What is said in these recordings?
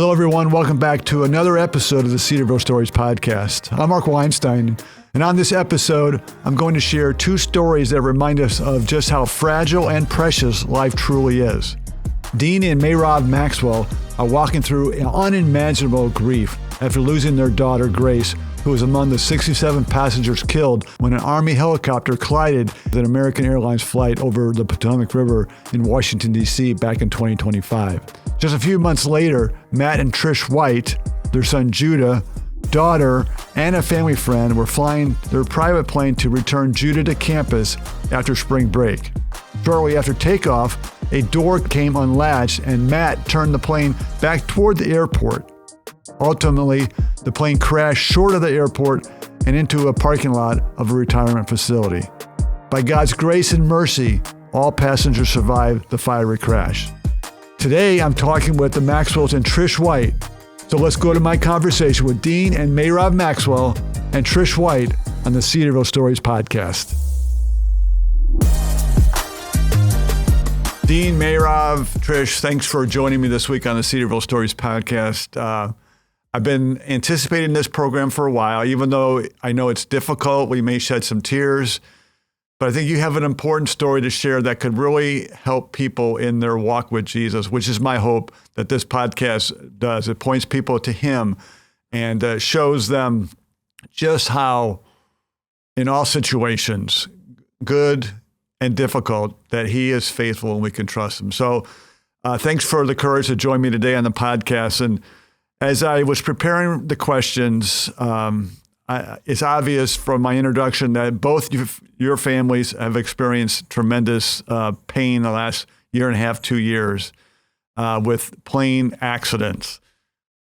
Hello, everyone. Welcome back to another episode of the Cedarville Stories Podcast. I'm Mark Weinstein, and on this episode, I'm going to share two stories that remind us of just how fragile and precious life truly is. Dean and Merav Maxwell are walking through unimaginable grief after losing their daughter, Grace, who was among the 67 passengers killed when an Army helicopter collided with an American Airlines flight over the Potomac River in Washington, D.C. back in 2025. Just a few months later, Matt and Trish White, their son Judah, daughter, and a family friend were flying their private plane to return Judah to campus after spring break. Shortly after takeoff, a door came unlatched and Matt turned the plane back toward the airport. Ultimately, the plane crashed short of the airport and into a parking lot of a retirement facility. By God's grace and mercy, all passengers survived the fiery crash. Today, I'm talking with the Maxwells and Trish White. So let's go to my conversation with Dean and Merav Maxwell and Trish White on the Cedarville Stories Podcast. Dean, Merav, Trish, thanks for joining me this week on the Cedarville Stories Podcast. I've been anticipating this program for a while, even though I know it's difficult. We may shed some tears, but I think you have an important story to share that could really help people in their walk with Jesus, which is my hope that this podcast does. It points people to Him and shows them just how, in all situations, good and difficult, that He is faithful and we can trust Him. So thanks for the courage to join me today on the podcast. And as I was preparing the questions, it's obvious from my introduction that both your families have experienced tremendous pain the last year and a half, 2 years with plane accidents.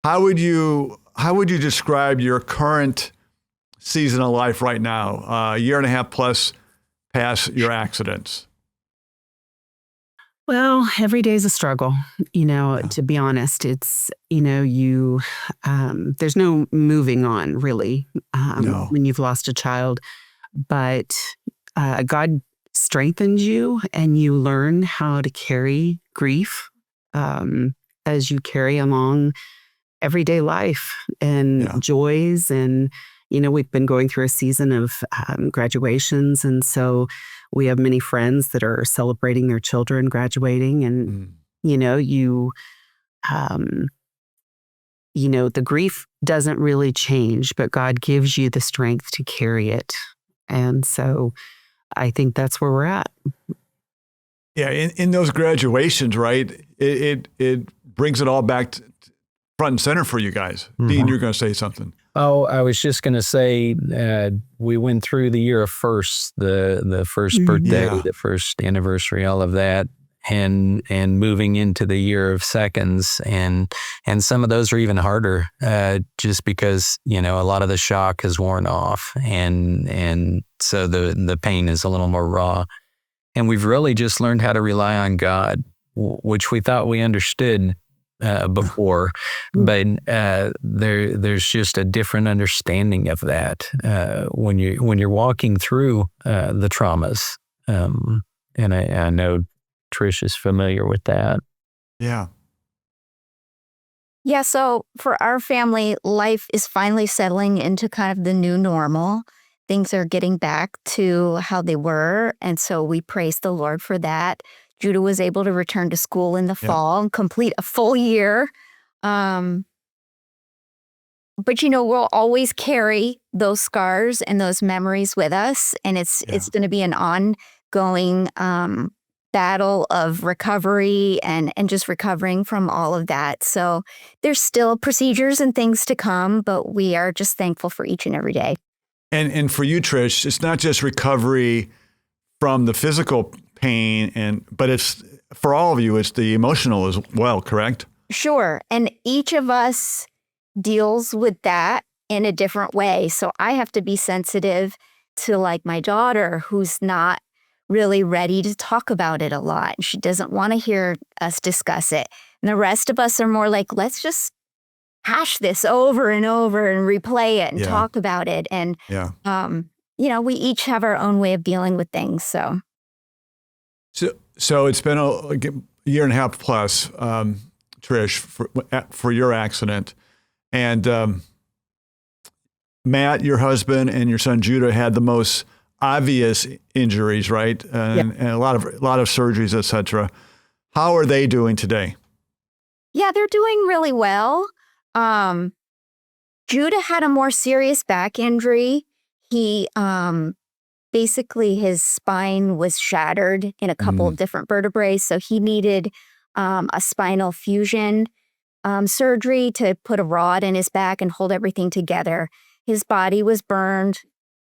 How would you describe your current season of life right now, a year and a half plus past your accidents? Well, every day is a struggle, to be honest. It's, there's no moving on really when you've lost a child, but God strengthens you and you learn how to carry grief as you carry along everyday life and joys. And, we've been going through a season of graduations. And so we have many friends that are celebrating their children graduating, and the grief doesn't really change, but God gives you the strength to carry it. And so I think that's where we're at. Yeah, in those graduations, right? It brings it all back to front and center for you guys. Mm-hmm. Dean, you're going to say something. Oh, I was just going to say, we went through the year of firsts, the first birthday, the first anniversary, all of that, and moving into the year of seconds, and some of those are even harder, just because a lot of the shock has worn off, and so the pain is a little more raw, and we've really just learned how to rely on God, which we thought we understood before, but there's just a different understanding of that when you're walking through the traumas, and I know Trish is familiar with that. Yeah. So for our family, life is finally settling into kind of the new normal. Things are getting back to how they were, and so we praise the Lord for that. Judah was able to return to school in the fall and complete a full year. But, we'll always carry those scars and those memories with us. And it's going to be an ongoing battle of recovery and just recovering from all of that. So there's still procedures and things to come, but we are just thankful for each and every day. And for you, Trish, it's not just recovery from the physical pain, but it's for all of you, it's the emotional as well, correct? Sure. And each of us deals with that in a different way. So I have to be sensitive to like my daughter, who's not really ready to talk about it a lot. She doesn't want to hear us discuss it. And the rest of us are more like, let's just hash this over and over and replay it and talk about it. And, we each have our own way of dealing with things. So it's been a year and a half plus. Trish, for your accident. And Matt, your husband, and your son Judah had the most obvious injuries, right? And a lot of surgeries, etc. How are they doing today? Yeah, they're doing really well. Judah had a more serious back injury. He basically his spine was shattered in a couple of different vertebrae, so he needed a spinal fusion surgery to put a rod in his back and hold everything together. His body was burned.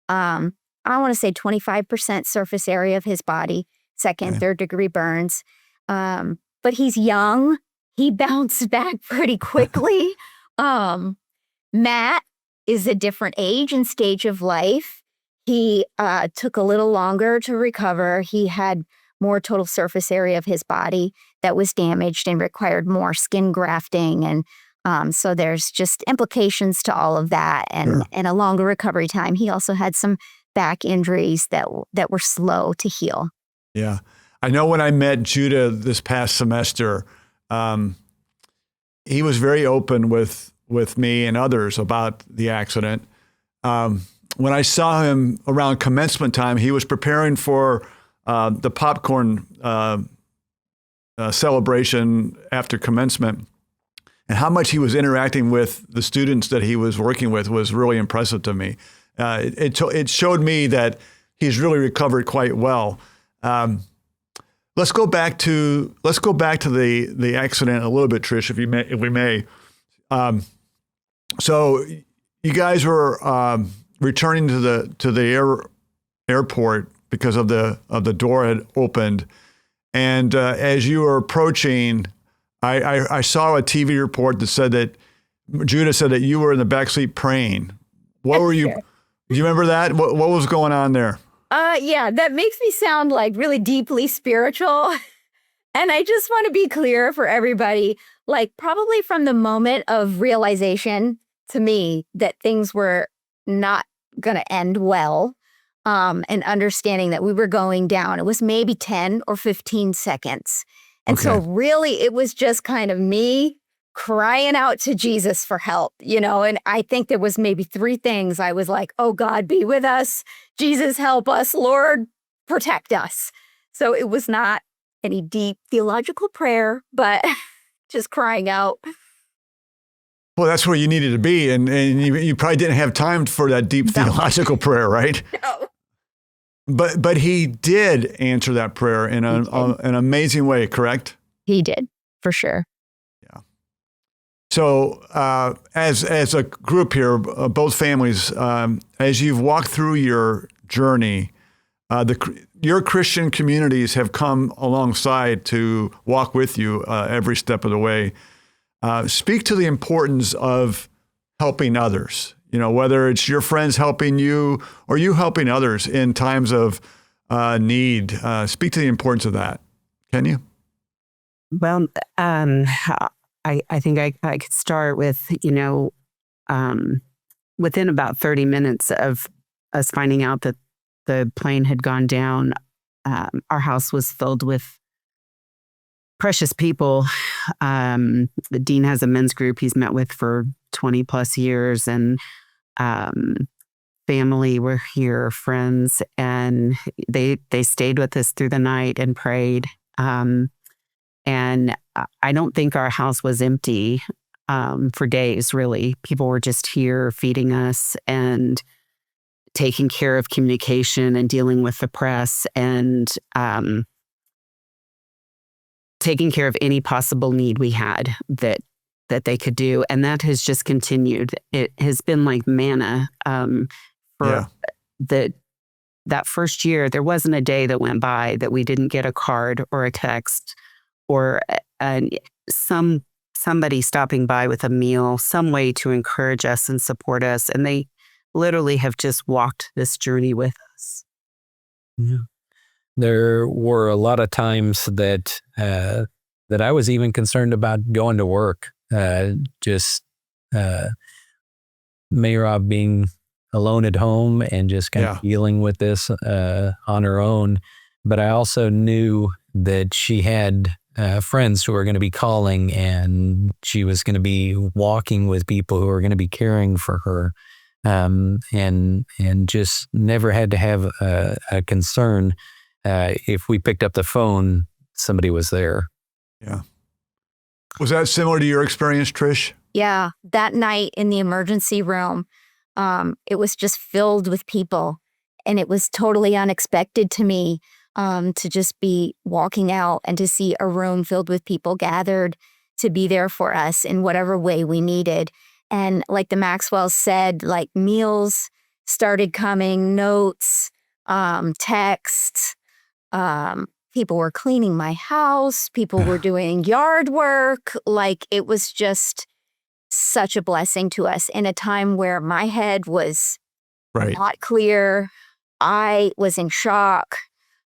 I want to say 25% surface area of his body, second, third degree burns. But he's young. He bounced back pretty quickly. Matt is a different age and stage of life. He took a little longer to recover. He had more total surface area of his body that was damaged and required more skin grafting. And so there's just implications to all of that and a longer recovery time. He also had some back injuries that were slow to heal. Yeah. I know when I met Judah this past semester, he was very open with me and others about the accident. When I saw him around commencement time, he was preparing for the popcorn celebration after commencement. And how much he was interacting with the students that he was working with was really impressive to me. It showed me that he's really recovered quite well. Let's go back to the accident a little bit, Trish, if we may. So you guys were returning to the airport because of the door had opened, and as you were approaching, I saw a TV report that said that Judah said that you were in the backseat praying. What were you? Do you remember that? What was going on there? Yeah, that makes me sound like really deeply spiritual. And I just want to be clear for everybody, like probably from the moment of realization to me that things were not going to end well, and understanding that we were going down, it was maybe 10 or 15 seconds. And so really it was just kind of me crying out to Jesus for help, and I think there was maybe 3 things. I was like, oh God, be with us. Jesus, help us. Lord, protect us. So it was not any deep theological prayer, but just crying out. Well, that's where you needed to be. And you probably didn't have time for that deep theological prayer, right? No. But he did answer that prayer in an amazing way, correct? He did, for sure. Yeah. So as a group here, both families, as you've walked through your journey, your Christian communities have come alongside to walk with you every step of the way. Speak to the importance of helping others. Whether it's your friends helping you or you helping others in times of need. Speak to the importance of that. Can you? Well, I think I could start with, within about 30 minutes of us finding out that the plane had gone down, our house was filled with precious people. The dean has a men's group he's met with for 20 plus years, and family were here, friends, and they stayed with us through the night and prayed. And I don't think our house was empty for days, really. People were just here feeding us and taking care of communication and dealing with the press and taking care of any possible need we had that they could do. And that has just continued. It has been like manna for that first year. There wasn't a day that went by that we didn't get a card or a text or somebody stopping by with a meal, some way to encourage us and support us. And they literally have just walked this journey with us. Yeah. There were a lot of times that I was even concerned about going to work. Merav being alone at home and just kind of dealing with this on her own. But I also knew that she had friends who were going to be calling, and she was going to be walking with people who were going to be caring for her, and just never had to have a concern. If we picked up the phone, somebody was there. Yeah. Was that similar to your experience, Trish? Yeah. That night in the emergency room, it was just filled with people. And it was totally unexpected to me to just be walking out and to see a room filled with people gathered to be there for us in whatever way we needed. And like the Maxwells said, like meals started coming, notes, texts. People were cleaning my house. People were doing yard work. Like it was just such a blessing to us in a time where my head was not clear. I was in shock.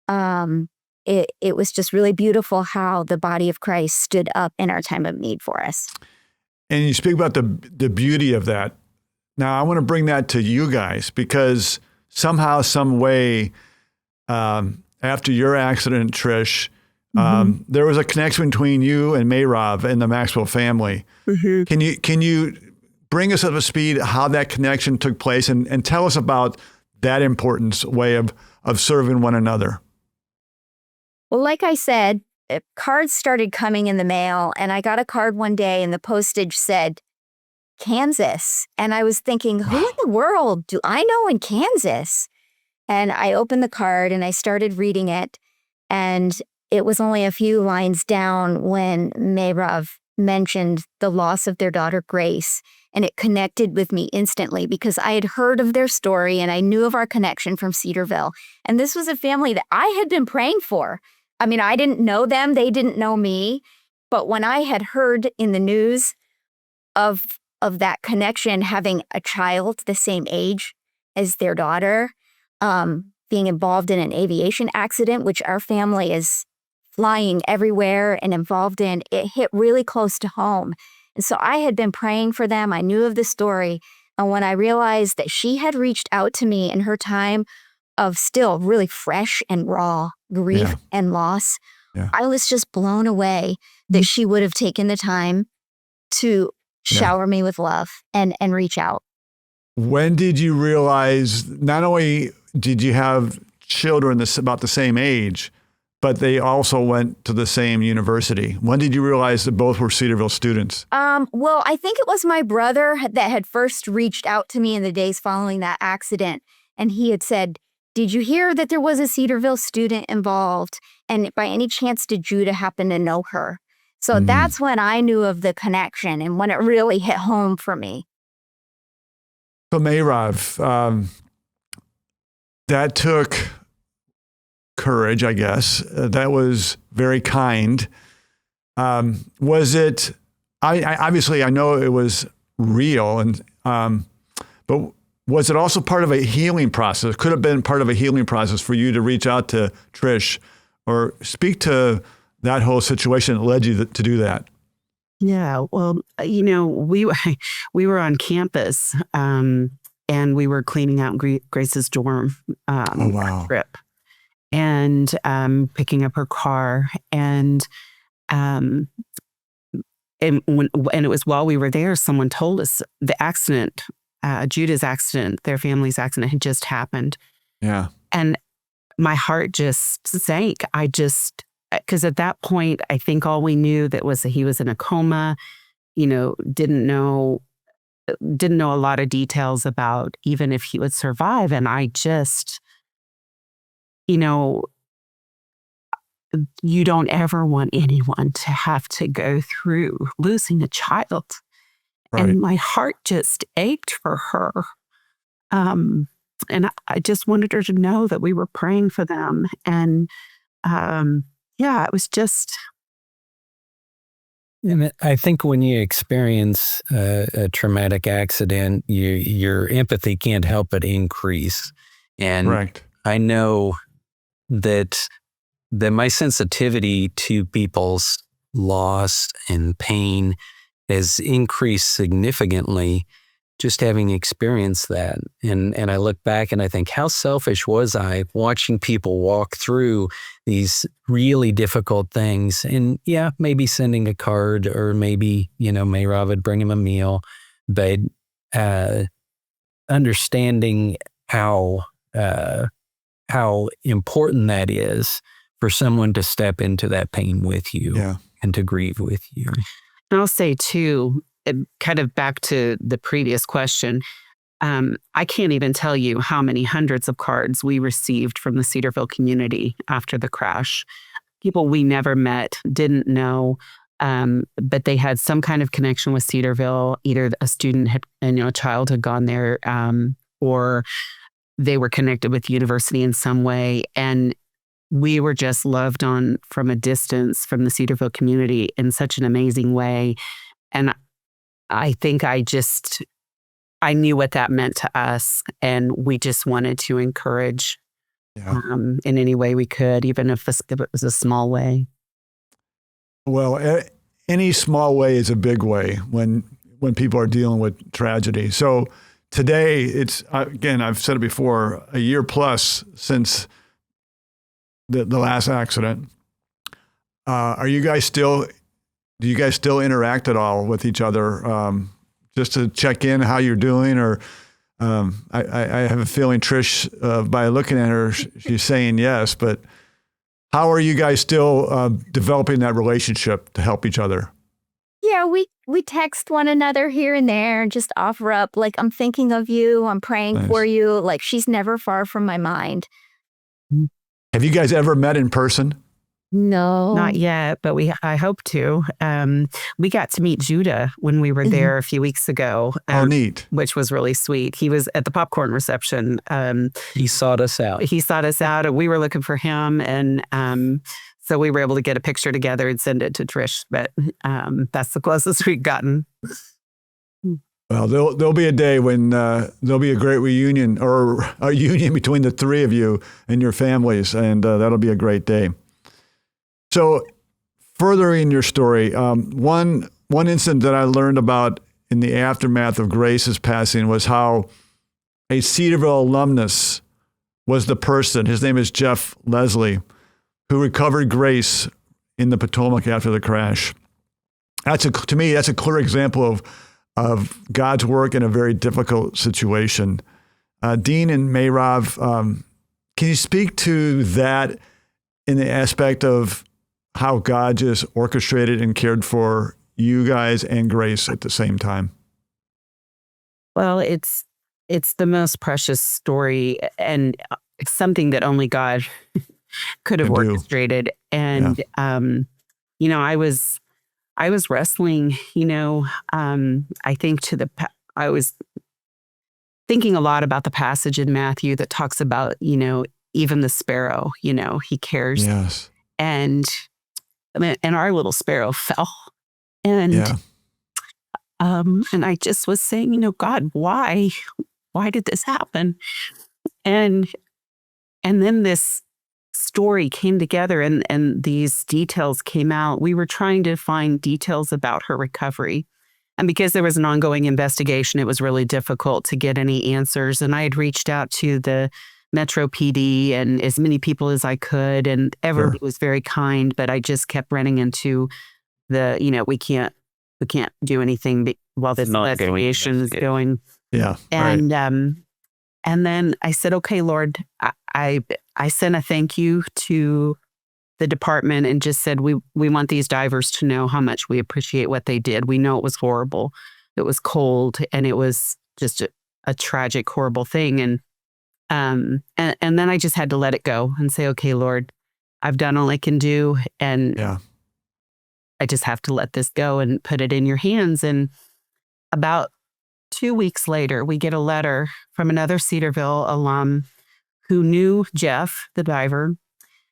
It was just really beautiful how the body of Christ stood up in our time of need for us. And you speak about the beauty of that. Now, I want to bring that to you guys because somehow, some way, after your accident, Trish, there was a connection between you and Merav and the Maxwell family. Mm-hmm. Can you bring us up to speed how that connection took place and tell us about that important way of serving one another? Well, like I said, cards started coming in the mail, and I got a card one day and the postage said Kansas. And I was thinking, who in the world do I know in Kansas? And I opened the card and I started reading it. And it was only a few lines down when Merav mentioned the loss of their daughter, Grace. And it connected with me instantly because I had heard of their story and I knew of our connection from Cedarville. And this was a family that I had been praying for. I mean, I didn't know them. They didn't know me. But when I had heard in the news of that connection, having a child the same age as their daughter, being involved in an aviation accident, which our family is flying everywhere and involved in, it hit really close to home. And so I had been praying for them. I knew of the story. And when I realized that she had reached out to me in her time of still really fresh and raw grief and loss, I was just blown away that she would have taken the time to shower me with love and reach out. When did you realize not only did you have children about the same age, but they also went to the same university? When did you realize that both were Cedarville students? Well, I think it was my brother that had first reached out to me in the days following that accident. And he had said, did you hear that there was a Cedarville student involved? And by any chance, did Judah happen to know her? So that's when I knew of the connection and when it really hit home for me. So Merav, that took courage, I guess. That was very kind. Was it? I obviously I know it was real, and but was it also part of a healing process? Could have been part of a healing process for you to reach out to Trish, or speak to that whole situation that led you to do that. Yeah, well, you know, we were on campus, and we were cleaning out Grace's dorm trip, and picking up her car, and it was while we were there, someone told us the accident, Judah's accident, their family's accident had just happened. Yeah, and my heart just sank. Because at that point, I think all we knew that was that he was in a coma, you know, didn't know a lot of details about even if he would survive. And I just, you know, you don't ever want anyone to have to go through losing a child. Right. And my heart just ached for her. And I just wanted her to know that we were praying for them. And, yeah, it was just. And I think when you experience a traumatic accident, your empathy can't help but increase. And I know that my sensitivity to people's loss and pain has increased significantly just having experienced that. And I look back and I think, how selfish was I watching people walk through these really difficult things? And yeah, maybe sending a card, or maybe, Merav would bring him a meal, but understanding how important that is for someone to step into that pain with you and to grieve with you. And I'll say too, kind of back to the previous question, I can't even tell you how many hundreds of cards we received from the Cedarville community after the crash. People we never met, didn't know, but they had some kind of connection with Cedarville. Either a student had, a child had gone there, or they were connected with the university in some way. And we were just loved on from a distance from the Cedarville community in such an amazing way. And I think I knew what that meant to us, and we just wanted to encourage in any way we could, even if it was a small way. Well, any small way is a big way when people are dealing with tragedy. So today, it's, again, I've said it before, a year plus since the last accident. Do you guys still interact at all with each other, just to check in how you're doing? Or I have a feeling Trish, by looking at her, she's saying yes, but how are you guys still developing that relationship to help each other? Yeah, we text one another here and there and just offer up, like, I'm thinking of you, I'm praying for you. Like, she's never far from my mind. Have you guys ever met in person? No. Not yet, but I hope to. We got to meet Judah when we were there a few weeks ago. Oh, neat. Which was really sweet. He was at the popcorn reception. He sought us out. And we were looking for him. And so we were able to get a picture together and send it to Trish. But that's the closest we've gotten. Well, there'll be a day when there'll be a great reunion, or a union between the three of you and your families, and that'll be a great day. So, furthering your story, one incident that I learned about in the aftermath of Grace's passing was how a Cedarville alumnus was the person, his name is Jeff Leslie, who recovered Grace in the Potomac after the crash. To me, that's a clear example of God's work in a very difficult situation. Dean and Merav, can you speak to that in the aspect of how God just orchestrated and cared for you guys and Grace at the same time? Well, it's the most precious story, and it's something that only God could have orchestrated. And I was wrestling. I think I was thinking a lot about the passage in Matthew that talks about even the sparrow. He cares. Yes. And our little sparrow fell. And I just was saying, God, why did this happen? And then this story came together, and these details came out. We were trying to find details about her recovery. And because there was an ongoing investigation, it was really difficult to get any answers. And I had reached out to the Metro PD and as many people as I could, and everybody was very kind, but I just kept running into we can't do anything while this investigation is going. Yeah. And and then I said, okay, Lord, I sent a thank you to the department and just said, we want these divers to know how much we appreciate what they did. We know it was horrible. It was cold, and it was just a tragic, horrible thing. And then I just had to let it go and say, okay, Lord, I've done all I can do. And I just have to let this go and put it in your hands. And about 2 weeks later, we get a letter from another Cedarville alum who knew Jeff, the diver.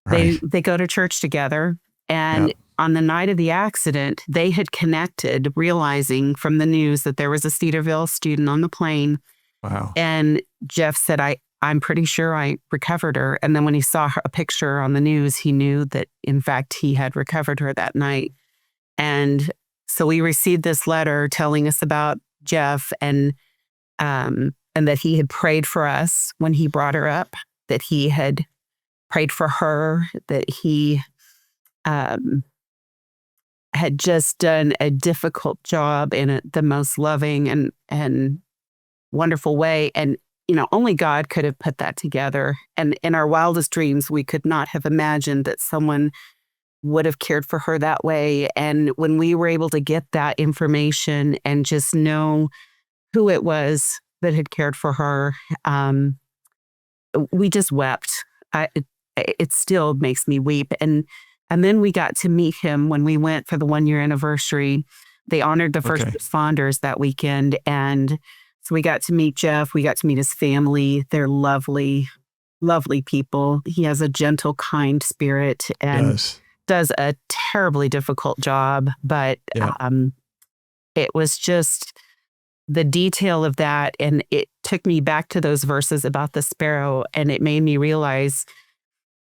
Right. They go to church together. And on the night of the accident, they had connected, realizing from the news that there was a Cedarville student on the plane. Wow. And Jeff said, I'm pretty sure I recovered her. And then when he saw a picture on the news, he knew that, in fact, he had recovered her that night. And so we received this letter telling us about Jeff. And and that he had prayed for us when he brought her up, that he had prayed for her, that he had just done a difficult job in the most loving and wonderful way. And, only God could have put that together. And in our wildest dreams, we could not have imagined that someone would have cared for her that way. And when we were able to get that information and just know who it was that had cared for her, we just wept. It still makes me weep. And then we got to meet him when we went for the 1-year anniversary. They honored the first responders that weekend. And so we got to meet Jeff. We got to meet his family. They're lovely, lovely people. He has a gentle, kind spirit and does a terribly difficult job. But it was just the detail of that. And it took me back to those verses about the sparrow. And it made me realize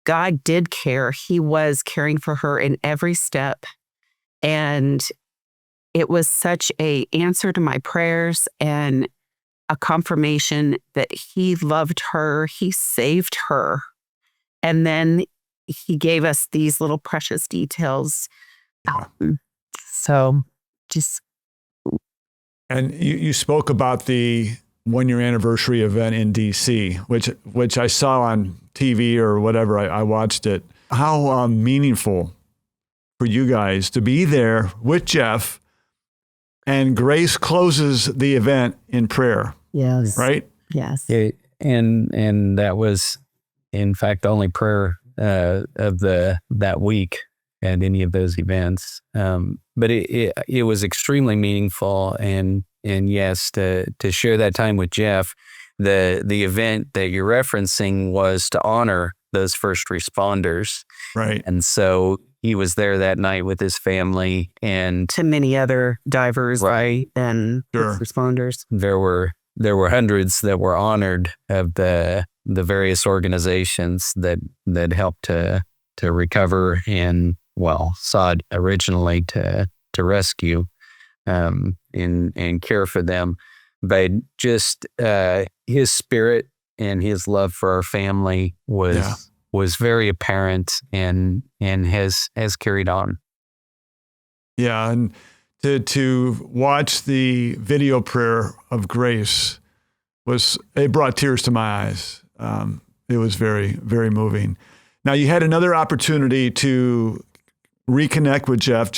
God did care. He was caring for her in every step. And it was such an answer to my prayers and a confirmation that he loved her. He saved her. And then he gave us these little precious details. So just. And you spoke about the 1-year anniversary event in DC, which I saw on TV or whatever. I watched it. How meaningful for you guys to be there with Jeff, and Grace closes the event in prayer. Yes. Right? Yes. And that was, in fact, the only prayer of that week at any of those events. But it was extremely meaningful, and yes, to share that time with Jeff. The event that you're referencing was to honor those first responders. Right. And so he was there that night with his family and to many other divers, right, and responders. There were hundreds that were honored of the various organizations that helped to recover and sought originally to rescue and care for them. But just his spirit and his love for our family was very apparent and has carried on. Yeah, and to watch the video prayer of Grace it brought tears to my eyes. It was very, very moving. Now, you had another opportunity to reconnect with Jeff.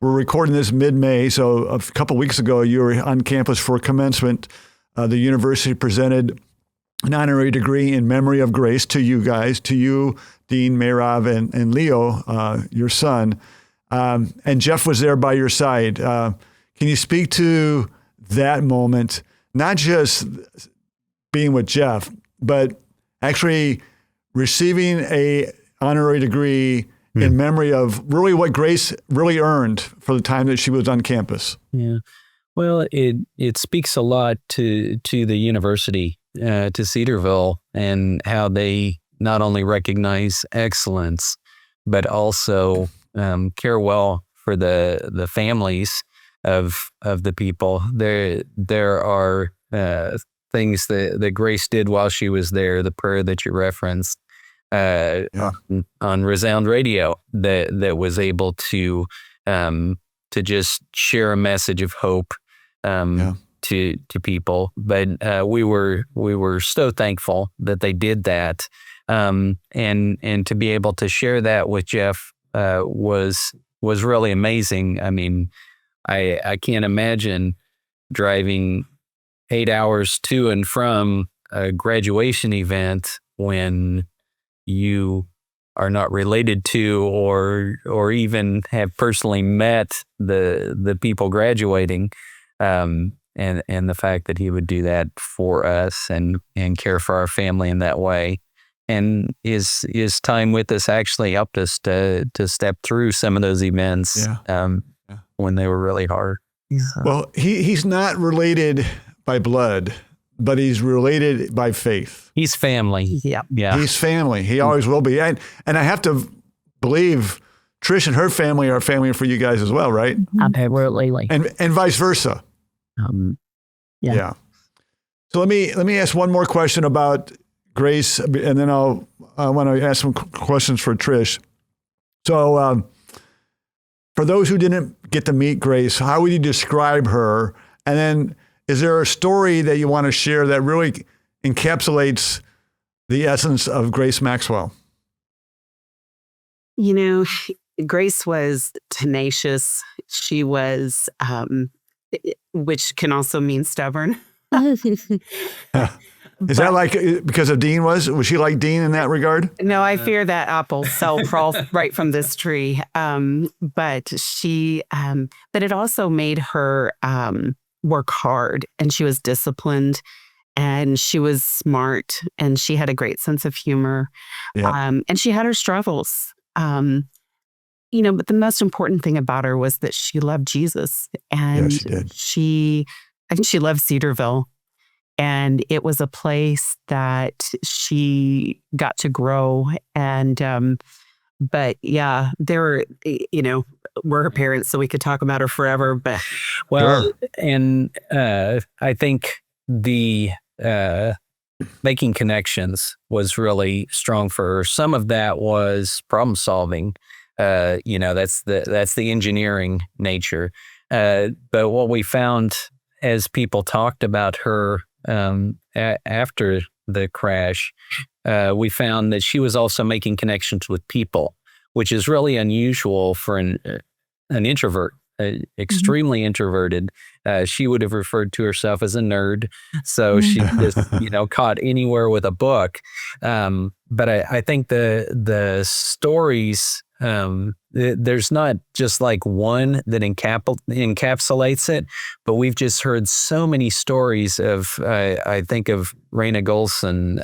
We're recording this mid-May, so a couple weeks ago, you were on campus for commencement. The university presented an honorary degree in memory of Grace to you guys, to you, Dean, Merav, and Leo, your son. And Jeff was there by your side. Can you speak to that moment, not just being with Jeff, but actually receiving a honorary degree in memory of really what Grace really earned for the time that she was on campus? Yeah. Well, it speaks a lot to the university, to Cedarville, and how they not only recognize excellence, but also care well for the families of the people. There are things that Grace did while she was there, the prayer that you referenced, on Resound Radio that was able to just share a message of hope to people. But we were so thankful that they did that, and to be able to share that with Jeff was really amazing. I mean, I can't imagine driving 8 hours to and from a graduation event when you are not related to or even have personally met the people graduating, and the fact that he would do that for us and care for our family in that way. And his time with us actually helped us to step through some of those events when they were really hard. Yeah. Well, he's not related by blood, but he's related by faith. He's family. Yeah. He's family. He always will be. And I have to believe Trish and her family are family for you guys as well, right? Absolutely. And vice versa. Yeah. So let me ask one more question about Grace, and then I want to ask some questions for Trish. So for those who didn't get to meet Grace, how would you describe her? And then is there a story that you want to share that really encapsulates the essence of Grace Maxwell? You know, Grace was tenacious. She was, which can also mean stubborn. Is that like because of Dean was she like Dean in that regard? No, I fear that apple cell crawl right from this tree. But it also made her work hard, and she was disciplined, and she was smart, and she had a great sense of humor. Yeah. And she had her struggles. But the most important thing about her was that she loved Jesus, and she did. I think she loved Cedarville. And it was a place that she got to grow. And, but yeah, there were, we're her parents, so we could talk about her forever. But well, and I think the making connections was really strong for her. Some of that was problem solving. That's the engineering nature. But what we found as people talked about her after the crash, we found that she was also making connections with people, which is really unusual for an introvert, extremely introverted. She would have referred to herself as a nerd, so she just caught anywhere with a book. But I think the stories. There's not just like one that encapsulates it, but we've just heard so many stories of, I think of Raina Golson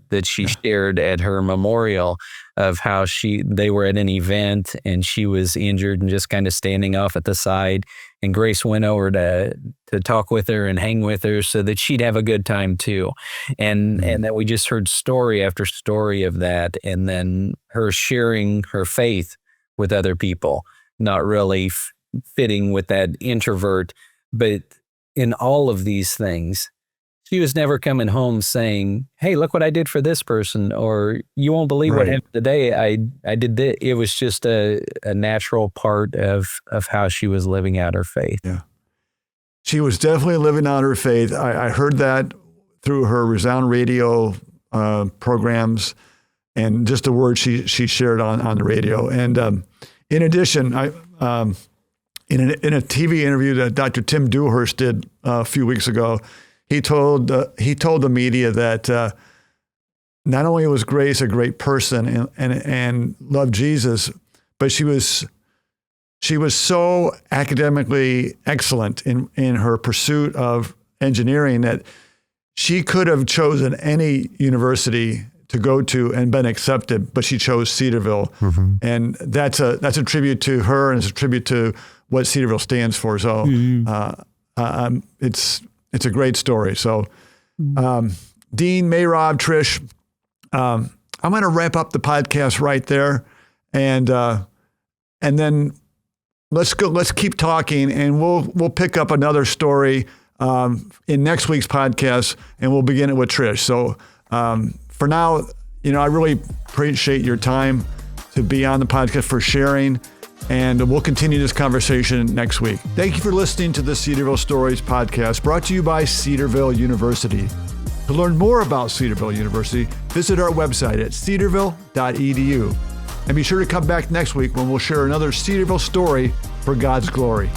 that she shared at her memorial of how they were at an event and she was injured and just kind of standing off at the side. And Grace went over to talk with her and hang with her so that she'd have a good time too. And that we just heard story after story of that. And then her sharing her faith with other people, not really fitting with that introvert. But in all of these things, she was never coming home saying, hey, look what I did for this person, or you won't believe what happened today. I did this. It was just a natural part of how she was living out her faith. Yeah. She was definitely living out her faith. I heard that through her Resound Radio programs and just the words she shared on the radio. And in addition, in a TV interview that Dr. Tim Dewhurst did a few weeks ago, he told the media that not only was Grace a great person and loved Jesus, but she was so academically excellent in her pursuit of engineering that she could have chosen any university to go to and been accepted, but she chose Cedarville. Mm-hmm. And that's a tribute to her, and it's a tribute to what Cedarville stands for. So it's a great story. So Dean, Merav, Trish, I'm going to wrap up the podcast right there, and then let's keep talking, and we'll pick up another story in next week's podcast, and we'll begin it with Trish. So for now, I really appreciate your time to be on the podcast, for sharing, and we'll continue this conversation next week. Thank you for listening to the Cedarville Stories Podcast, brought to you by Cedarville University. To learn more about Cedarville University, visit our website at cedarville.edu. And be sure to come back next week when we'll share another Cedarville story for God's glory.